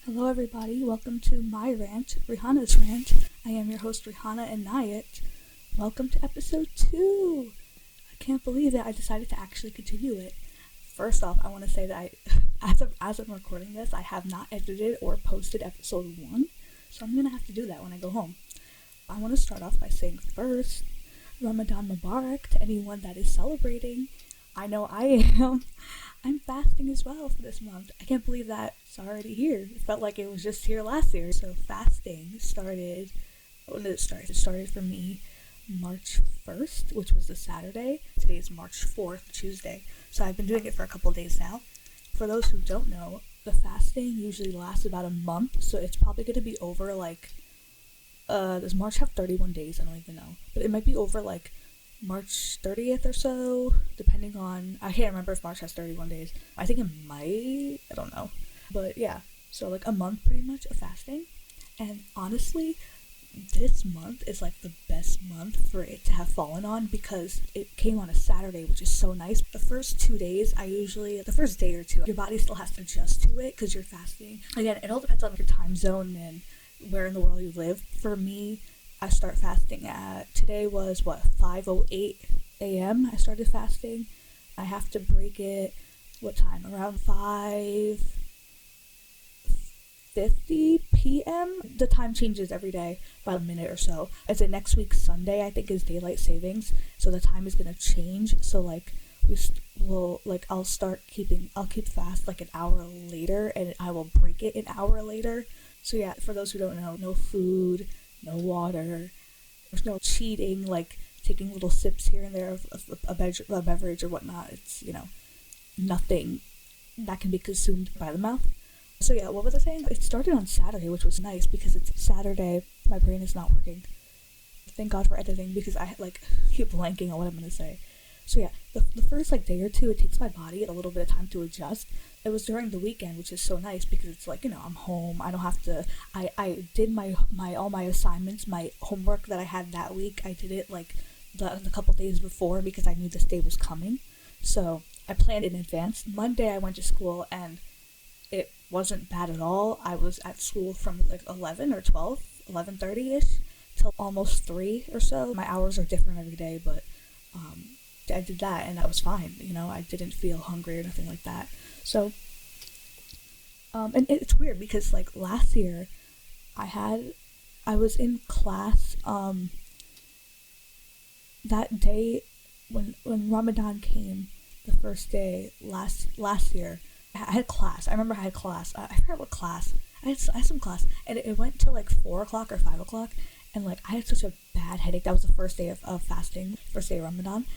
Hello everybody, welcome to my rant, Rehana's rant. I am your host Rehana Inayet. Welcome to episode 2. I can't believe that I decided to actually continue it. First off, I want to say that as I'm recording this, I have not edited or posted episode 1, so I'm going to have to do that when I go home. I want to start off by saying first, Ramadan Mubarak to anyone that is celebrating. I know I am. I'm fasting as well for this month. I can't believe that it's already here. It felt like it was just here last year. So fasting started, it started for me March 1st, which was the Saturday. Today is March 4th, Tuesday. So I've been doing it for a couple days now. For those who don't know, the fasting usually lasts about a month. So it's probably going to be over does March have 31 days? I don't even know. But it might be over March 30th or so, depending on, I can't remember if March has 31 days. I think it might, I don't know. But yeah, so a month pretty much of fasting. And honestly, this month is the best month for it to have fallen on because it came on a Saturday, which is so nice. The first 2 days, the first day or two, your body still has to adjust to it because you're fasting. Again, it all depends on your time zone and where in the world you live. For me, I start fasting today was 5:08 a.m. I started fasting. I have to break it, what time? Around 5:50 p.m. The time changes every day by a minute or so. It's next week Sunday, I think, is daylight savings, so the time is gonna change. So I'll keep fast an hour later, and I will break it an hour later. So yeah, for those who don't know, no food, no water, there's no cheating, taking little sips here and there of a beverage or whatnot. It's, nothing that can be consumed by the mouth. So yeah, what was I saying? It started on Saturday, which was nice because it's Saturday. My brain is not working. Thank God for editing because I keep blanking on what I'm going to say. So yeah, the first day or two, it takes my body a little bit of time to adjust. It was during the weekend, which is so nice because it's I'm home. I don't have to, I did all my assignments, my homework that I had that week. I did it the couple days before because I knew this day was coming. So I planned in advance. Monday I went to school and it wasn't bad at all. I was at school from 11 or 12, 11:30ish till almost 3 or so. My hours are different every day, but I did that and that was fine. I didn't feel hungry or nothing like that. So, and it's weird because last year I was in class, that day when Ramadan came, the first day last year, I had class. I remember I had class. I forgot what class. I had some class and it went to 4 o'clock or 5 o'clock and I had such a bad headache. That was the first day of fasting, first day of Ramadan.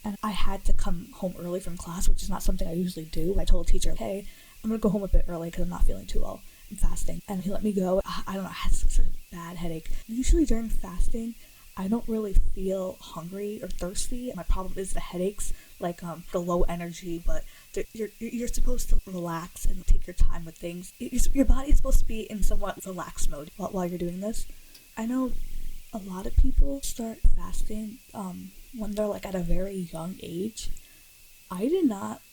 And I had to come home early from class, which is not something I usually do. I told the teacher, hey, I'm going to go home a bit early because I'm not feeling too well. I'm fasting. And he let me go. I don't know, I had such a bad headache. Usually during fasting, I don't really feel hungry or thirsty. My problem is the headaches, the low energy, but you're supposed to relax and take your time with things. Your body is supposed to be in somewhat relaxed mode while you're doing this. I know a lot of people start fasting when they're at a very young age. I did not.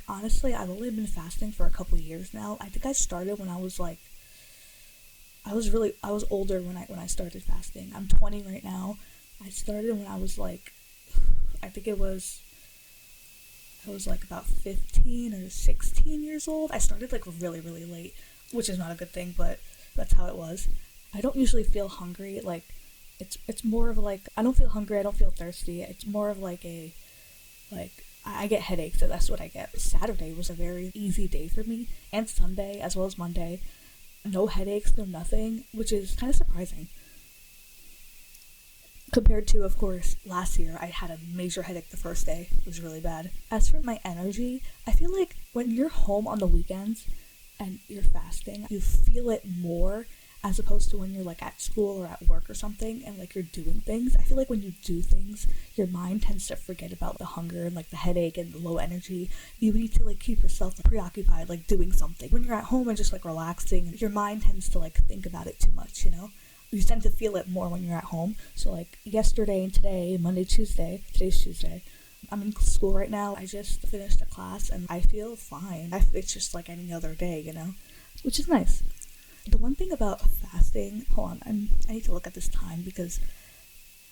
Honestly, I've only been fasting for a couple years now. I think I started when I was I was older when I started fasting. I'm 20 right now. I started when I was I think I was about 15 or 16 years old. I started really, really late, which is not a good thing, but that's how it was. I don't usually feel hungry. It's more of I don't feel hungry, I don't feel thirsty. It's more of I get headaches, so that's what I get. Saturday was a very easy day for me, and Sunday as well as Monday. No headaches, no nothing, which is kind of surprising. Compared to, of course, last year, I had a major headache the first day. It was really bad. As for my energy, I feel when you're home on the weekends and you're fasting, you feel it more as opposed to when you're at school or at work or something and you're doing things. I feel when you do things, your mind tends to forget about the hunger and the headache and the low energy. You need to keep yourself preoccupied, doing something. When you're at home and just relaxing, your mind tends to think about it too much, You tend to feel it more when you're at home. So yesterday and today, Monday, Tuesday, today's Tuesday, I'm in school right now. I just finished a class and I feel fine. It's just like any other day, which is nice. The one thing about fasting, hold on, I need to look at this time because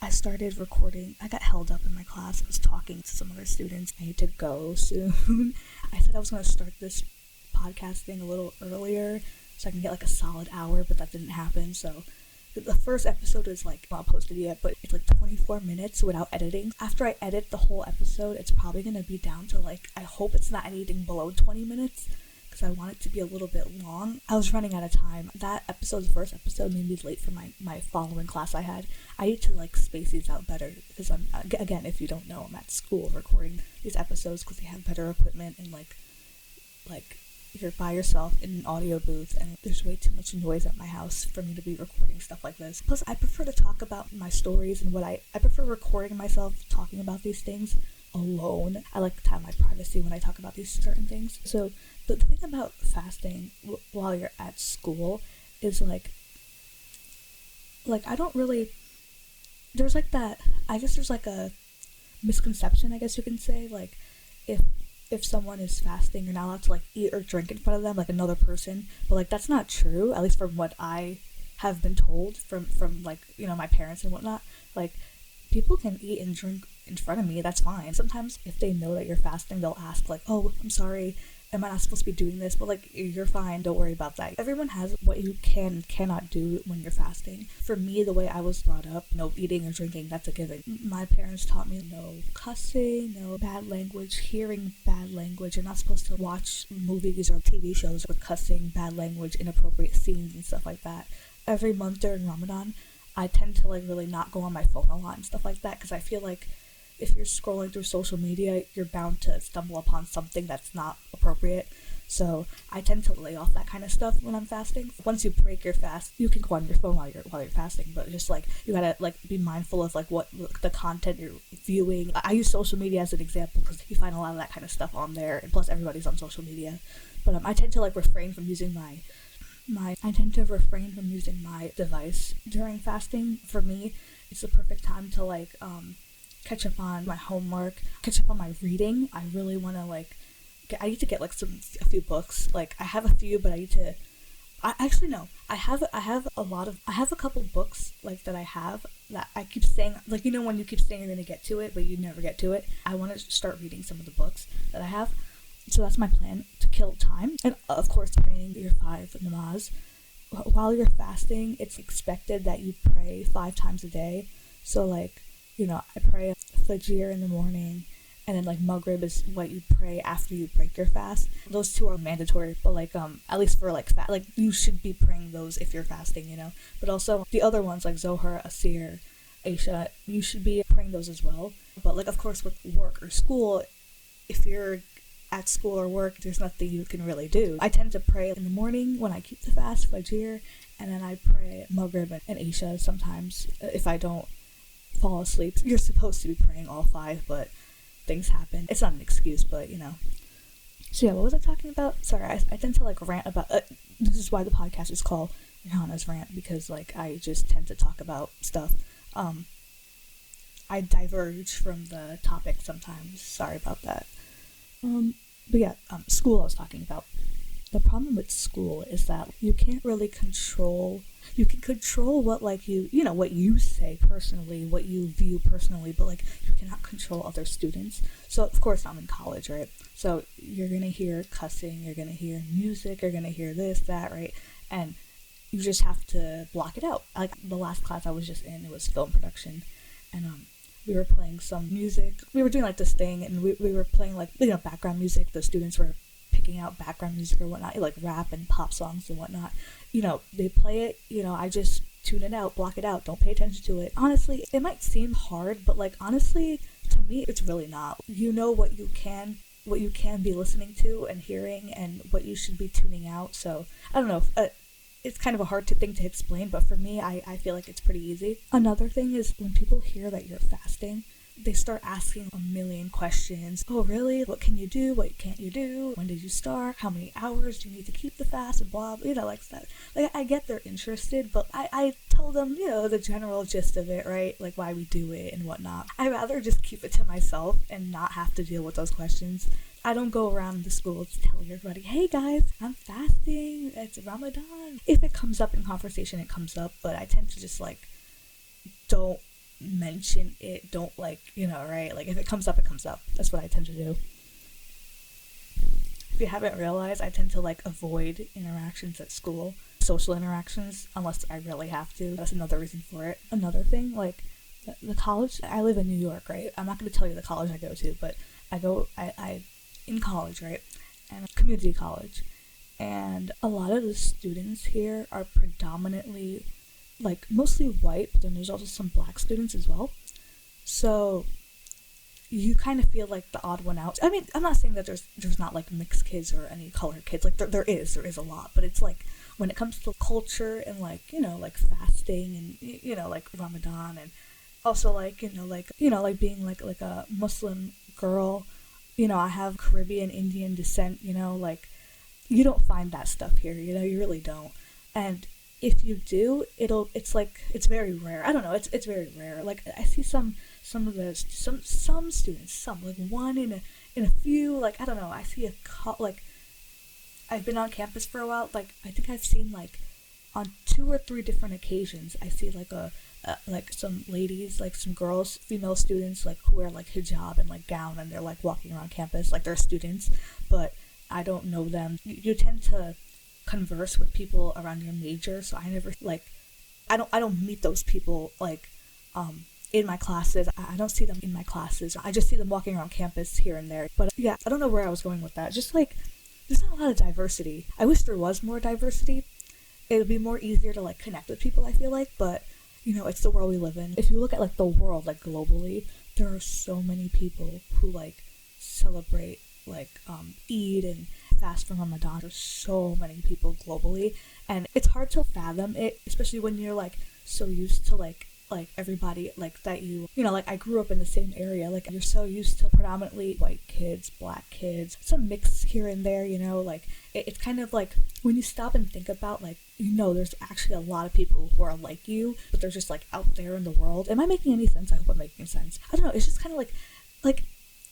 I started recording. I got held up in my class. I was talking to some other students. I need to go soon. I said I was going to start this podcast thing a little earlier so I can get like a solid hour, but that didn't happen. So the first episode is like not posted yet, but it's like 24 minutes without editing. After I edit the whole episode, it's probably going to be down to like, I hope it's not anything below 20 minutes. I want it to be a little bit long. I was running out of time. That episode, the first episode, made me late for my following class I had. I need to like space these out better because I'm, again, if you don't know, I'm at school recording these episodes because they have better equipment and like you're by yourself in an audio booth and there's way too much noise at my house for me to be recording stuff like this. Plus, I prefer to talk about my stories and what I prefer recording myself talking about these things alone. I like to have my privacy when I talk about these certain things. So the thing about fasting while you're at school is like I don't really, there's like that, I guess there's like a misconception, I guess you can say, like if someone is fasting, you're not allowed to like eat or drink in front of them like another person, but like that's not true, at least from what I have been told from like, you know, my parents and whatnot. Like, people can eat and drink in front of me, that's fine. Sometimes if they know that you're fasting, they'll ask like, oh, I'm sorry, am I not supposed to be doing this? But like, you're fine, don't worry about that. Everyone has what you can and cannot do when you're fasting. For me, the way I was brought up, no eating or drinking, that's a given. My parents taught me no cussing, no bad language, hearing bad language. You're not supposed to watch movies or TV shows with cussing, bad language, inappropriate scenes and stuff like that. Every month during Ramadan, I tend to like really not go on my phone a lot and stuff like that because I feel like if you're scrolling through social media, you're bound to stumble upon something that's not appropriate. So I tend to lay off that kind of stuff when I'm fasting. Once you break your fast, you can go on your phone while you're fasting, but just like you gotta like be mindful of like what the content you're viewing. I use social media as an example because you find a lot of that kind of stuff on there, and plus everybody's on social media. But I tend to like refrain from using my device during fasting. For me, it's the perfect time to like catch up on my homework, catch up on my reading. I really want to like I need to get like a few books. Like I have a few, but I need to I have a couple books like that I keep saying, like, you know, when you keep saying you're going to get to it but you never get to it. I want to start reading some of the books that I have. So that's my plan, to kill time. And of course, praying your 5 namaz. While you're fasting, it's expected that you pray 5 times a day. So like, you know, I pray Fajr in the morning, and then like Maghrib is what you pray after you break your fast. Those 2 are mandatory, but like at least for like like you should be praying those if you're fasting, you know. But also the other ones like Zohar, Asir, Isha, you should be praying those as well. But like, of course, with work or school, if you're at school or work, there's nothing you can really do. I tend to pray in the morning when I keep the fast, Fajr, and then I pray Maghrib and Isha sometimes if I don't fall asleep. You're supposed to be praying all 5, but things happen. It's not an excuse, but you know. So yeah, what was I talking about? Sorry, I tend to like rant about this is why the podcast is called Rehana's Rant, because like I just tend to talk about stuff. I diverge from the topic sometimes. Sorry about that. But yeah, school I was talking about. The problem with school is that you can't really control. You can control what like what you say personally, what you view personally, but like you cannot control other students. So of course I'm in college, right? So you're gonna hear cussing, you're gonna hear music, you're gonna hear this, that, right? And you just have to block it out. Like the last class I was just in, it was film production, and we were playing some music. We were doing like this thing, and we were playing like, you know, background music. The students were picking out background music or whatnot, like rap and pop songs and whatnot. You know, they play it, you know, I just tune it out, block it out, don't pay attention to it. Honestly, it might seem hard, but like honestly, to me, it's really not. You know what you can be listening to and hearing, and what you should be tuning out. So I don't know. It's kind of a hard thing to explain, but for me, I feel like it's pretty easy. Another thing is when people hear that you're fasting, they start asking a million questions. Oh, really? What can you do? What can't you do? When did you start? How many hours do you need to keep the fast? And blah, you know, like that. Like, I get they're interested, but I tell them, you know, the general gist of it, right? Like why we do it and whatnot. I'd rather just keep it to myself and not have to deal with those questions. I don't go around the school telling everybody, hey guys, I'm fasting, it's Ramadan. If it comes up in conversation, it comes up, but I tend to just like, don't mention it, don't like, right? Like if it comes up, it comes up. That's what I tend to do. If you haven't realized, I tend to like avoid interactions at school, social interactions, unless I really have to. That's another reason for it. Another thing, like the college, I live in New York, right? I'm not going to tell you the college I go to, but I in college, right? And community college. And a lot of the students here are predominantly, like, mostly white, but then there's also some black students as well. So you kind of feel like the odd one out. I mean, I'm not saying that there's not like mixed kids or any colored kids. Like there is a lot, but it's like when it comes to culture and like, like fasting and like Ramadan, and also like like being like a Muslim girl, I have Caribbean Indian descent, like you don't find that stuff here, you really don't. And if you do, it's very rare. I don't know, it's very rare. Like I see some students, like one in a few, like I don't know. I see like I've been on campus for a while. Like I think I've seen like on 2 or 3 different occasions. I see like like some ladies, like some girls, female students, like who wear like hijab and like gown, and they're like walking around campus like they're students, but I don't know them. You tend to converse with people around your major, so I never like I don't meet those people like in my classes. I don't see them in my classes. I just see them walking around campus here and there. But yeah, I don't know where I was going with that. Just like there's not a lot of diversity. I wish there was more diversity. It would be more easier to like connect with people, I feel like, but it's the world we live in. If you look at like the world like globally, there are so many people who like celebrate like Eid and fast from Ramadan. There's so many people globally, and it's hard to fathom it, especially when you're like so used to like everybody like that like I grew up in the same area. Like you're so used to predominantly white kids, black kids, some mix here and there, like it's kind of like when you stop and think about like there's actually a lot of people who are like you, but they're just like out there in the world. Am I making any sense? I hope I'm making sense. I don't know, it's just kind of like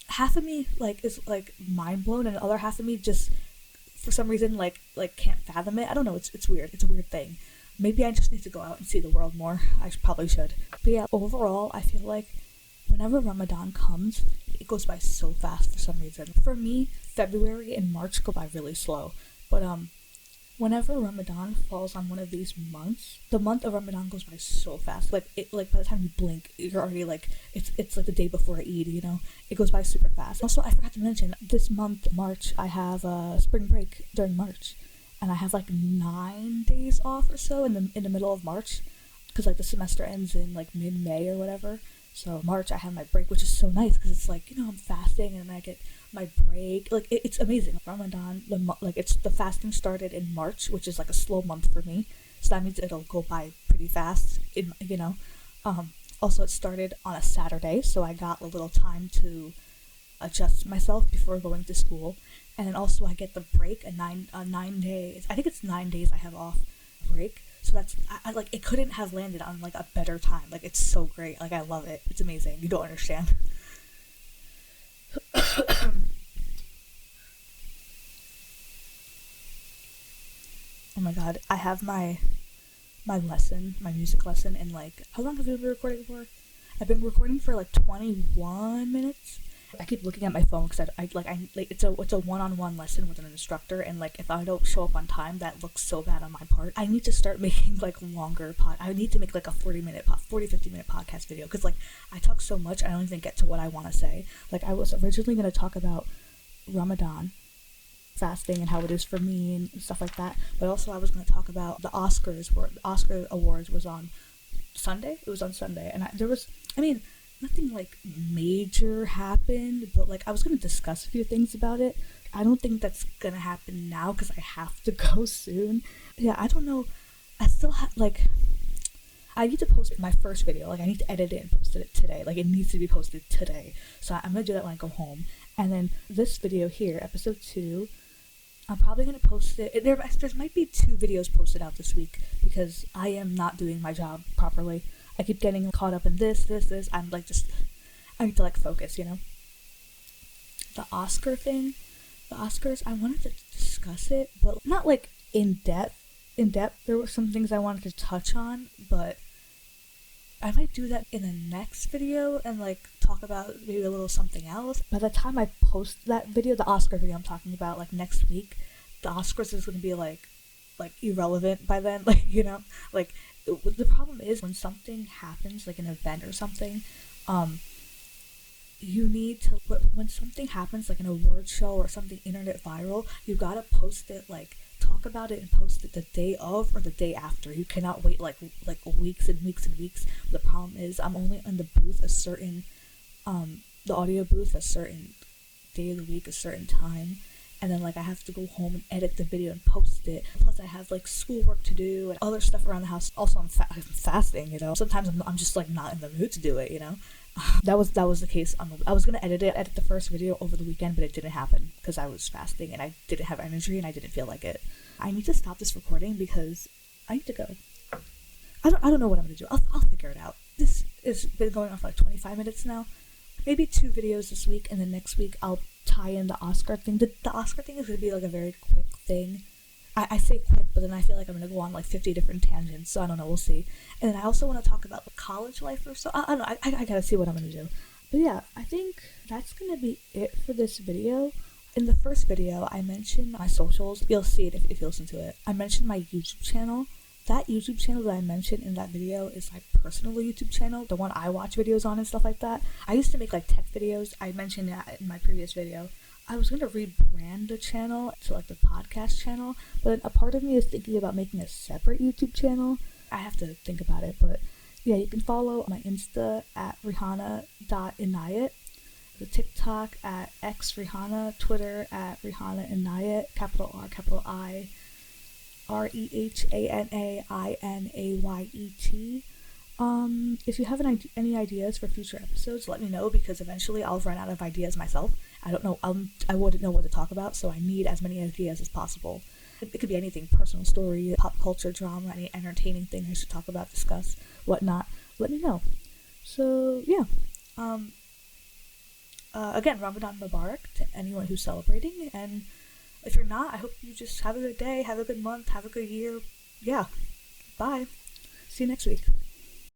half of me like is like mind blown, and the other half of me just for some reason like can't fathom it. I don't know, it's weird. It's a weird thing. Maybe I just need to go out and see the world more. I probably should. But yeah, overall, I feel like whenever Ramadan comes, it goes by so fast for some reason. For me, February and March go by really slow. But whenever Ramadan falls on one of these months, the month of Ramadan goes by so fast. Like by the time you blink, you're already like it's like the day before Eid. It goes by super fast. Also, I forgot to mention this month, March, I have spring break during March. And I have like 9 days off or so in the middle of March, because like the semester ends in like mid-May or whatever. So March I have my break, which is so nice because it's like I'm fasting and I get my break. Like it's amazing. Ramadan, the fasting started in March, which is like a slow month for me, so that means it'll go by pretty fast. Also it started on a Saturday, so I got a little time to adjust myself before going to school. And then also I get the break, a 9 days. I think it's 9 days I have off break. So that's I like it couldn't have landed on like a better time. Like it's so great. Like I love it. It's amazing. You don't understand. Oh my god, I have my music lesson, in like, how long have you been recording for? I've been recording for like 21 minutes. I keep looking at my phone because it's a one-on-one lesson with an instructor, and like if I don't show up on time, that looks so bad on my part. I need to start making like longer I need to make like a 50 minute podcast video, because like I talk so much I don't even get to what I want to say. Like I was originally going to talk about Ramadan, fasting, and how it is for me and stuff like that, but also I was going to talk about the Oscars, where the Oscar awards was on Sunday. It was on Sunday, and nothing like major happened, but like I was going to discuss a few things about it. I don't think that's going to happen now because I have to go soon. Yeah, I don't know. I still have I need to post my first video. Like I need to edit it and post it today. Like it needs to be posted today. So I'm going to do that when I go home. And then this video here, episode 2, I'm probably going to post it. There might be 2 videos posted out this week because I am not doing my job properly. I keep getting caught up in this. I'm like I need to like focus, the Oscar thing, the Oscars, I wanted to discuss it, but not like in depth. There were some things I wanted to touch on, but I might do that in the next video and like talk about maybe a little something else. By the time I post that video, the Oscar video I'm talking about, like next week, the Oscars is gonna be like irrelevant by then. Like, you know, like the problem is when something happens, like an event or something, you need to, when something happens like an award show or something internet viral, you gotta post it, like talk about it and post it the day of or the day after. You cannot wait like weeks and weeks and weeks. The problem is I'm only in the booth a certain the audio booth a certain day of the week, a certain time, and then like I have to go home and edit the video and post it. Plus I have like schoolwork to do and other stuff around the house. Also I'm fasting, you know. Sometimes I'm just like not in the mood to do it, you know. That was the case I was gonna edit the first video over the weekend, but it didn't happen because I was fasting and I didn't have energy and I didn't feel like it. I need to stop this recording because I need to go. I don't know what I'm gonna do. I'll figure it out. This has been going on for like 25 minutes now. Maybe 2 videos this week, and then next week I'll tie in the Oscar thing. The Oscar thing is gonna be like a very quick thing. I say quick, but then I feel like I'm gonna go on like 50 different tangents, so I don't know, we'll see. And then I also want to talk about like college life or so. I don't know, I gotta see what I'm gonna do. But yeah, I think that's gonna be it for this video. In the first video, I mentioned my socials. You'll see it if you listen to it. I mentioned my YouTube channel. That YouTube channel that I mentioned in that video is my personal YouTube channel, the one I watch videos on and stuff like that. I used to make like tech videos. I mentioned that in my previous video. I was going to rebrand the channel to like the podcast channel, but a part of me is thinking about making a separate YouTube channel. I have to think about it, but yeah, you can follow my Insta at Rehana.Inayet, the TikTok at xrehana, Twitter at Rehana Inayet, capital R, capital I, REHANAINAYET. If you have any ideas for future episodes, let me know, because eventually I'll run out of ideas myself. I don't know, I wouldn't know what to talk about, so I need as many ideas as possible. It could be anything, personal story, pop culture, drama, any entertaining thing I should talk about, discuss, whatnot. Let me know. So, yeah. Again, Ramadan Mubarak to anyone who's celebrating, and if you're not, I hope you just have a good day, have a good month, have a good year. Yeah. Bye. See you next week.